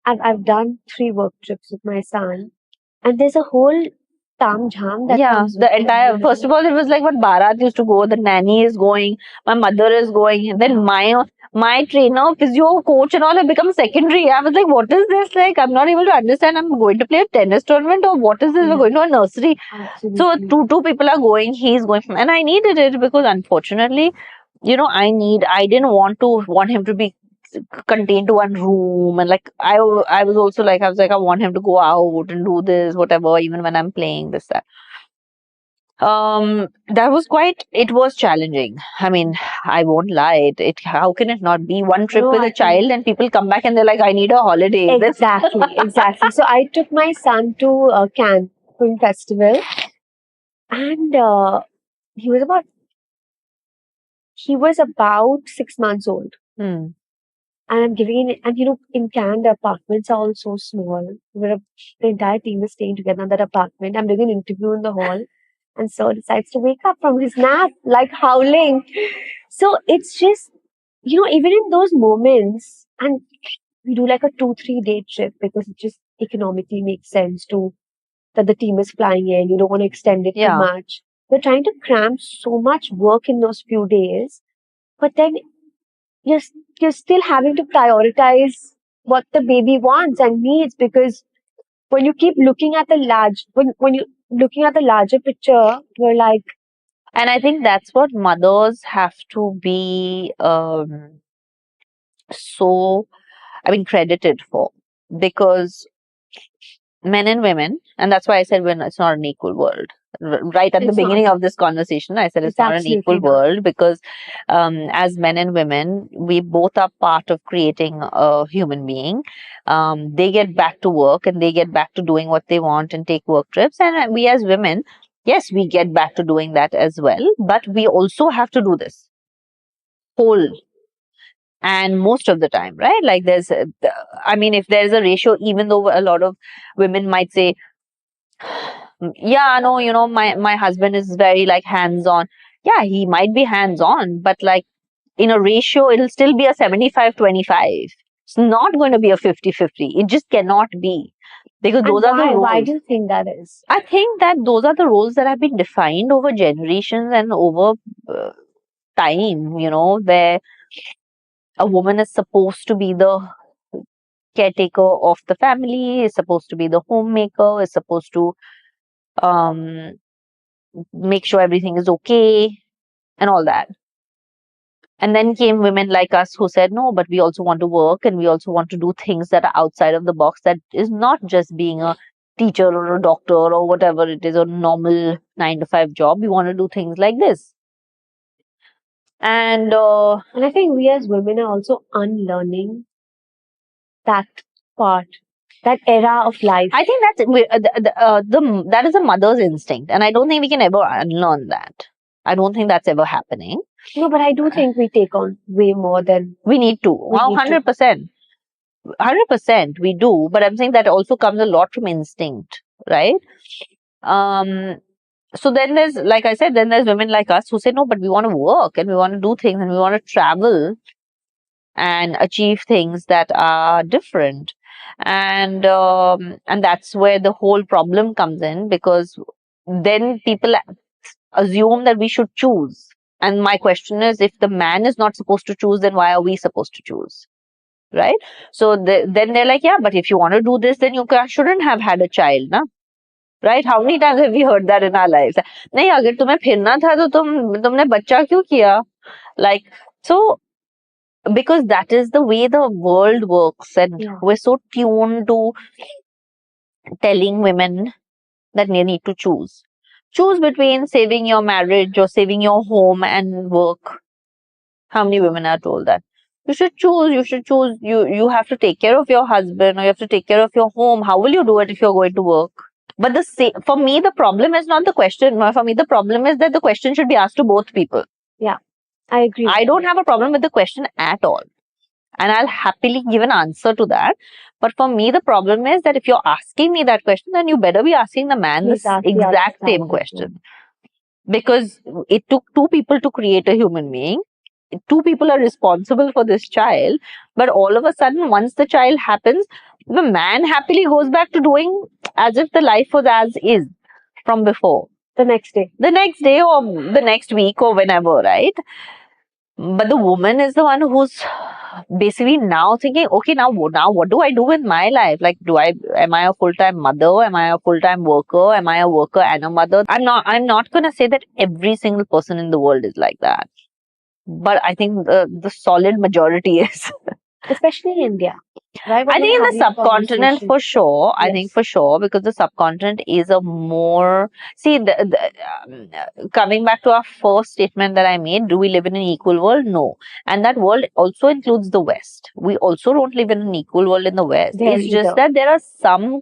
I've done 3 work trips with my son, and there's a whole tam jham that Yeah, comes the with it. entire, first of all, it was like what Bharat used to go, the nanny is going, my mother is going, and then my trainer, physio coach and all have become secondary. I was like, what is this? Like, I'm not able to understand. I'm going to play a tennis tournament, or what is this? We're going to a nursery. So Absolutely. two people are going, he's going, and I needed it because unfortunately, I didn't want him to be contained to one room, and like I was also like, I was like, I want him to go out and do this, whatever, even when I'm playing this, that. It was challenging. I mean, I won't lie, how can it not be one trip No, with I a child and people come back and they're like, I need a holiday. exactly. So I took my son to Cannes Film Festival, and he was about he was about 6 months old. Hmm. And I'm giving in, and in Cannes, the apartments are all so small. The entire team is staying together in that apartment. I'm doing an interview in the hall, and Sir decides to wake up from his nap, like howling. So it's just, even in those moments, and we do like a 2-3 day trip because it just economically makes sense to that the team is flying in. You don't want to extend it too Yeah. much. We're trying to cram so much work in those few days, but then you're you're still having to prioritize what the baby wants and needs, because when you keep looking at the when you looking at the larger picture, you're like, And I think that's what mothers have to be so, I mean, credited for, because men and women, and that's why I said, when it's not an equal world. Right at the it's not. beginning of this conversation, I said it's It's not an equal absolutely not. world, because as men and women, we both are part of creating a human being. They get back to work and they get back to doing what they want and take work trips, and we as women, yes, we get back to doing that as well, but we also have to do this whole, and most of the time, right? Like I mean, if there's a ratio, even though a lot of women might say, yeah, no, my husband is very like hands on. Yeah, he might be hands on, but like in a ratio, it'll still be a 75-25. It's not going to be a 50-50. It just cannot be, because those are the roles. Why do you think that is? I think that those are the roles that have been defined over generations and over uh, time, where a woman is supposed to be the caretaker of the family, is supposed to be the homemaker, is supposed to um, make sure everything is okay and all that. And then came women like us who said, no, but we also want to work and we also want to do things that are outside of the box, that is not just being a teacher or a doctor or whatever it is, a normal 9 to 5 job. We want to do things like this. And I think we as women are also unlearning that part, that era of life. I think that is a mother's instinct, and I don't think we can ever unlearn that. I don't think that's ever happening. No, but I do think we take on way more than We need to. we need to. 100%. 100% we do, but I'm saying that also comes a lot from instinct, right? Um, so then there's, like I said, then there's women like us who say, no, but we want to work and we want to do things and we want to travel and achieve things that are different. And that's where the whole problem comes in, because then people assume that we should choose. And my question is, if the man is not supposed to choose, then why are we supposed to choose? Right? So then they're like, yeah, but if you want to do this, then you shouldn't have had a child, na? Right? How many times have we heard that in our lives? नहीं, अगर तुम्हें फिरना था तो तुमने बच्चा क्यों किया? Like, so because that is the way the world works, and we're so tuned to telling women that they need to choose between saving your marriage or saving your home and work. How many women are told that you should choose, you have to take care of your husband, or you have to take care of your home? How will you do it if you're going to work? But for me, the problem is not the question. For me, the problem is that the question should be asked to both people. Yeah, I agree. I don't have a problem with the question at all, and I'll happily give an answer to that. But for me, the problem is that if you're asking me that question, then you better be asking the man the exact same question. Because it took 2 people to create a human being. 2 people are responsible for this child. But all of a sudden, once the child happens, The man happily goes back to doing as if the life was as is from before. The next day. The next day or the next week or whenever, right? But the woman is the one who's basically now thinking, okay, now what do I do with my life? Like, am I a full-time mother? Am I a full-time worker? Am I a worker and a mother? I'm not gonna say that every single person in the world is like that. But I think the solid majority is. Especially in India. Right? We're I going think to in have the these subcontinent conversations. for sure. I think Yes. for sure because the subcontinent is a more see coming back to our first statement that I made. Do we live in an equal world? No, and that world also includes the West. We also don't live in an equal world in the West. There It's just either. that there are some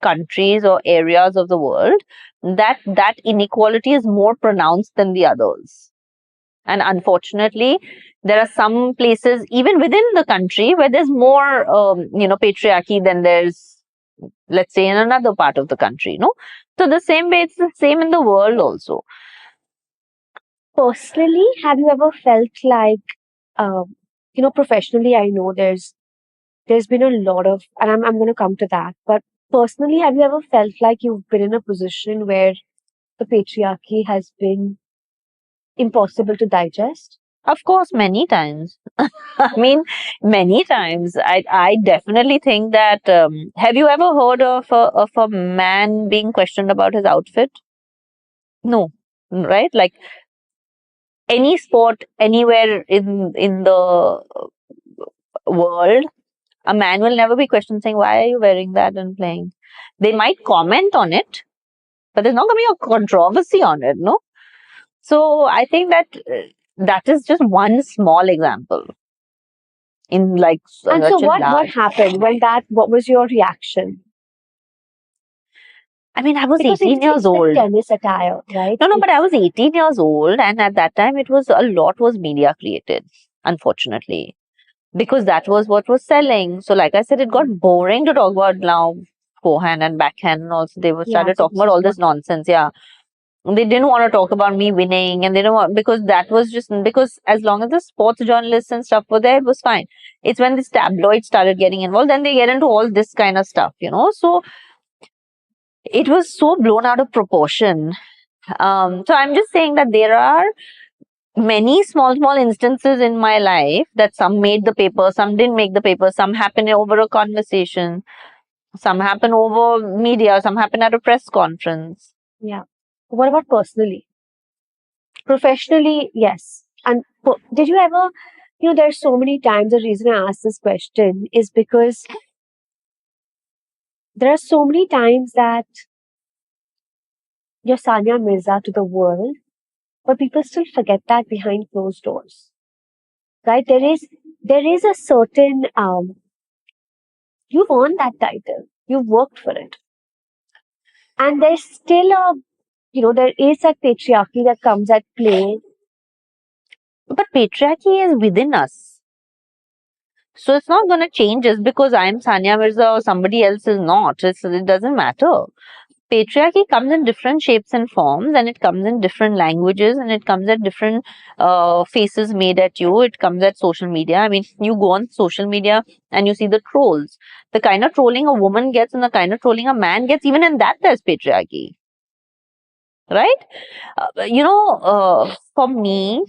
countries or areas of the world that inequality is more pronounced than the others. And unfortunately, there are some places, even within the country, where there's more, patriarchy than there's, let's say, in another part of the country. No, so the same way, it's the same in the world also. Personally, have you ever felt like, professionally, I know there's been a lot of, and I'm going to come to that. But personally, have you ever felt like you've been in a position where the patriarchy has been impossible to digest? Of course, many times. I mean, many times. I definitely think that. Have you ever heard of a man being questioned about his outfit? No, right? Like any sport anywhere in the world, a man will never be questioned saying, why are you wearing that and playing? They might comment on it, but there's not going to be a controversy on it, no? So I think that that is just one small example in like And so such a what large. happened when what was your reaction? I mean, I was Because 18 years it's like old. tennis attire, right? No, but I It's was 18 years old, and at that time, it was a lot was media created, unfortunately, because that was what was selling. So, like I said, it got boring to talk about now forehand and backhand, and also they were yeah, started so talking this about is all what this nonsense. Yeah, they didn't want to talk about me winning, and they didn't want because that was just because as long as the sports journalists and stuff were there, it was fine. It's when this tabloid started getting involved, then they get into all this kind of stuff, So it was so blown out of proportion. So I'm just saying that there are many small instances in my life that some made the paper, some didn't make the paper, some happened over a conversation, some happen over media, some happen at a press conference. yeah. What about personally? Professionally, yes. And did you ever, there's so many times the reason I ask this question is because there are so many times that you're Sania Mirza to the world, but people still forget that behind closed doors, right? There is a certain you've earned that title, you've worked for it, and there's still there is a patriarchy that comes at play. But patriarchy is within us. So it's not going to change just because I'm Sania Mirza or somebody else is not. It doesn't matter. Patriarchy comes in different shapes and forms, and it comes in different languages, and it comes at different faces made at you. It comes at social media. I mean, you go on social media and you see the trolls. The kind of trolling a woman gets and the kind of trolling a man gets, even in that, there's patriarchy. Right? For me,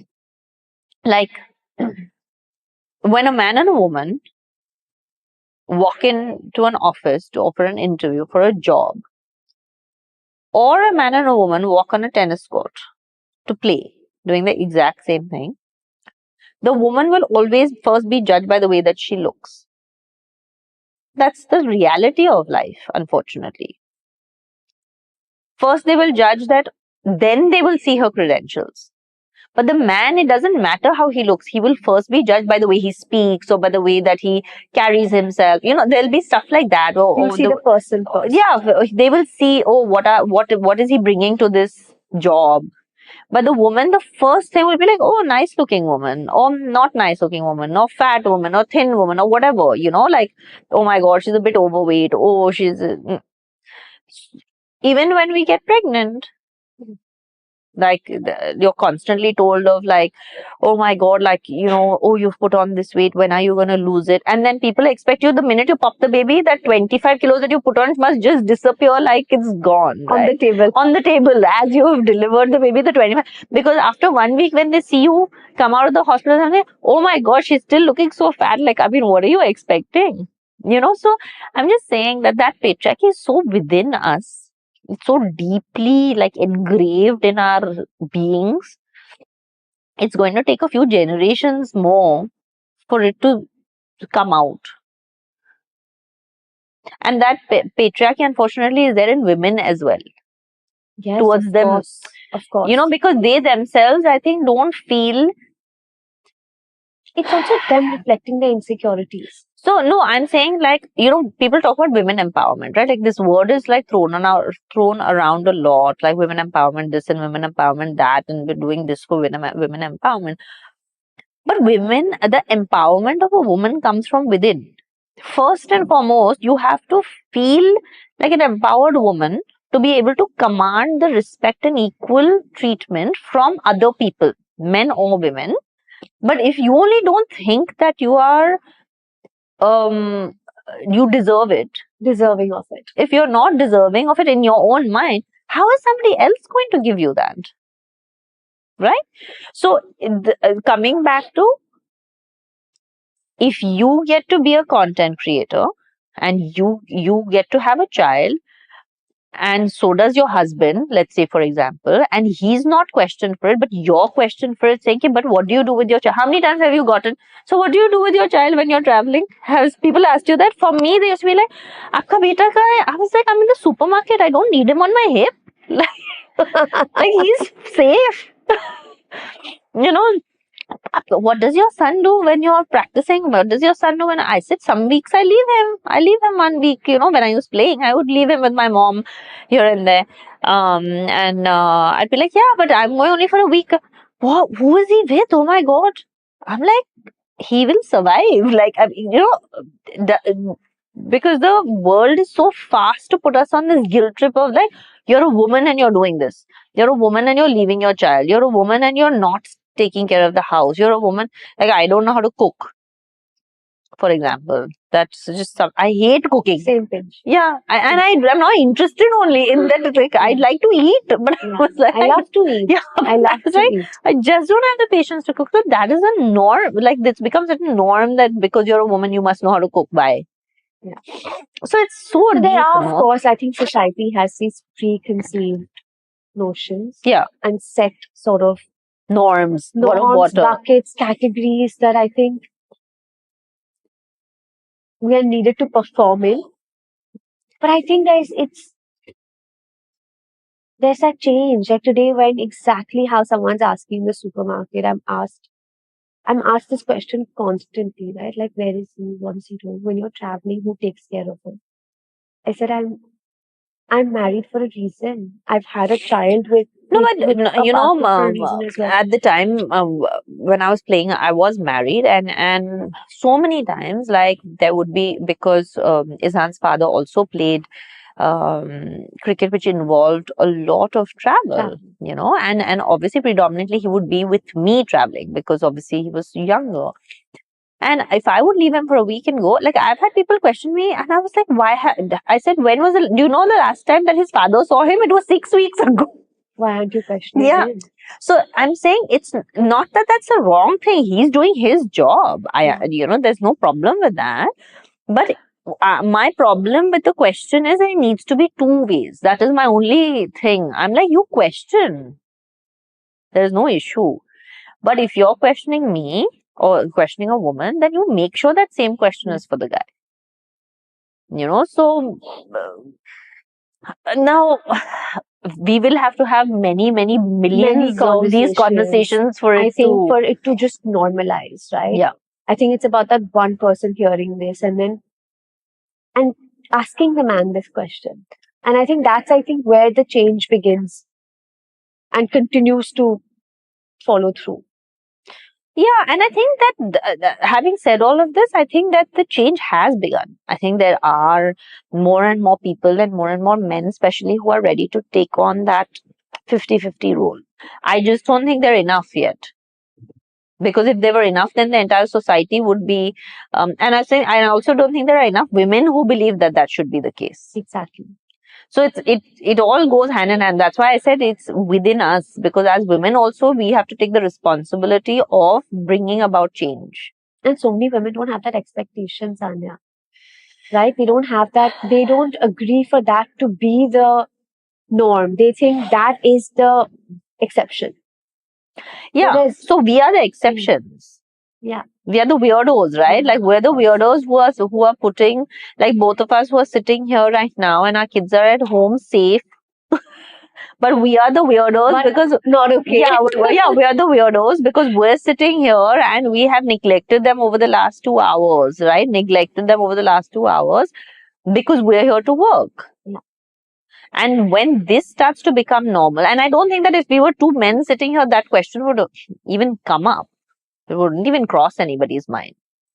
like when a man and a woman walk into an office to offer an interview for a job, or a man and a woman walk on a tennis court to play, doing the exact same thing, the woman will always first be judged by the way that she looks. That's the reality of life, unfortunately. First, they will judge that, then they will see her credentials. But the man, it doesn't matter how he looks. He will first be judged by the way he speaks or by the way that he carries himself. There'll be stuff like that. You'll see the person first. Yeah, they will see, what is he bringing to this job? But the woman, the first thing will be like, oh, nice looking woman, or not nice looking woman, or fat woman, or thin woman, or whatever, like, oh my God, she's a bit overweight. Oh, she's. Even when we get pregnant, Like you're constantly told of like, oh my god, like, you know, oh, you've put on this weight, when are you going to lose it? And then people expect you, the minute you pop the baby, that 25 kilos that you put on must just disappear like it's gone, On the right? table. On the table as you have delivered the baby, the 25. Because after 1 week when they see you come out of the hospital and say, oh my god, she's still looking so fat, like, I mean, what are you expecting? You know, so I'm just saying that that patriarchy is so within us. It's so deeply like engraved in our beings. It's going to take a few generations more for it to come out. And that patriarchy, unfortunately, is there in women as well. Yes, towards of them. course. Of course. You know, because they themselves, I think, don't feel. It's also them reflecting their insecurities. So, no, I'm saying, like, you know, people talk about women empowerment, right? Like, this word is like thrown around a lot, like women empowerment this and women empowerment that, and we're doing this for women empowerment. But women, the empowerment of a woman comes from within. First and foremost, you have to feel like an empowered woman to be able to command the respect and equal treatment from other people, men or women. But if you only don't think that you are, you deserve it, Deserving of it. if you're not deserving of it in your own mind, how is somebody else going to give you that? Right? So, coming back to, if you get to be a content creator and you get to have a child, and so does your husband, let's say, for example, and he's not questioned for it, but you're questioned for it, saying, "Okay, but what do you do with your child?" How many times have you gotten, so what do you do with your child when you're traveling? Has people asked you that? For me, they used to be like, "Aapka beta kahan hai?" I was like, "I'm in the supermarket, I don't need him on my hip." Like he's safe. You know, what does your son do when you're practicing? What does your son do when I said, some weeks I leave him. I leave him 1 week. You know, when I was playing, I would leave him with my mom here and there. And I'd be like, yeah, but I'm going only for a week. What? Who is he with? Oh my God. I'm like, he will survive. Like, I mean, you know, because the world is so fast to put us on this guilt trip of like, you're a woman and you're doing this. You're a woman and you're leaving your child. You're a woman and you're not taking care of the house. You're a woman. Like, I don't know how to cook, for example. That's just I hate cooking. Same pinch. Yeah, I'm not interested only in that. Like, I'd like to eat, but I was like, I love to eat. Yeah, I love to eat. I just don't have the patience to cook. So that is a norm. Like, this becomes a norm that because you're a woman, you must know how to cook by. Yeah. So it's so deep, there are, of no? course, I think society has these preconceived notions. Yeah. And set sort of norms, buckets, categories that I think we are needed to perform in. But I think there's that change. Like today, when exactly how someone's asking in the supermarket, I'm asked this question constantly, right? Like, where is he? What is he doing? When you're traveling, who takes care of him? I said, I'm married for a reason. I've had a child with a you know, partner for a reason as well. at the time when I was playing, I was married, and so many times, like, there would be, because Izan's father also played cricket, which involved a lot of travel, you know, and obviously predominantly he would be with me traveling because obviously he was younger. And if I would leave him for a week and go, like, I've had people question me, and I was like, why? I said, when was do you know the last time that his father saw him? It was 6 weeks ago. Why aren't you questioning him? So I'm saying it's not that that's a wrong thing. He's doing his job. You know, there's no problem with that. But my problem with the question is it needs to be two ways. That is my only thing. I'm like, you question. There's no issue. But if you're questioning me or questioning a woman, then you make sure that same question is for the guy. You know, so now we will have to have many millions of these conversations for it for it to just normalize, right? Yeah. I think it's about that one person hearing this and asking the man this question. And I think that's where the change begins and continues to follow through. Yeah, and I think that having said all of this, I think that the change has begun. I think there are more and more people and more men, especially, who are ready to take on that 50-50 rule. I just don't think they're enough yet. Because if they were enough, then the entire society would be. And I also don't think there are enough women who believe that that should be the case. Exactly. So it all goes hand in hand. That's why I said it's within us, because as women also we have to take the responsibility of bringing about change. And so many women don't have that expectation, Sania. Right? They don't have that. They don't agree for that to be the norm. They think that is the exception. Yeah. Whereas, So we are the exceptions. Yeah. We are the weirdos, right? Like we're the weirdos who are putting, like both of us who are sitting here right now and our kids are at home safe. But we are the weirdos But because not okay. yeah, we are the weirdos because we're sitting here and we have neglected them over the last 2 hours, right? Neglected them over the last 2 hours because we're here to work. Yeah. And when this starts to become normal, and I don't think that if we were two men sitting here, that question would even come up. It wouldn't even cross anybody's mind.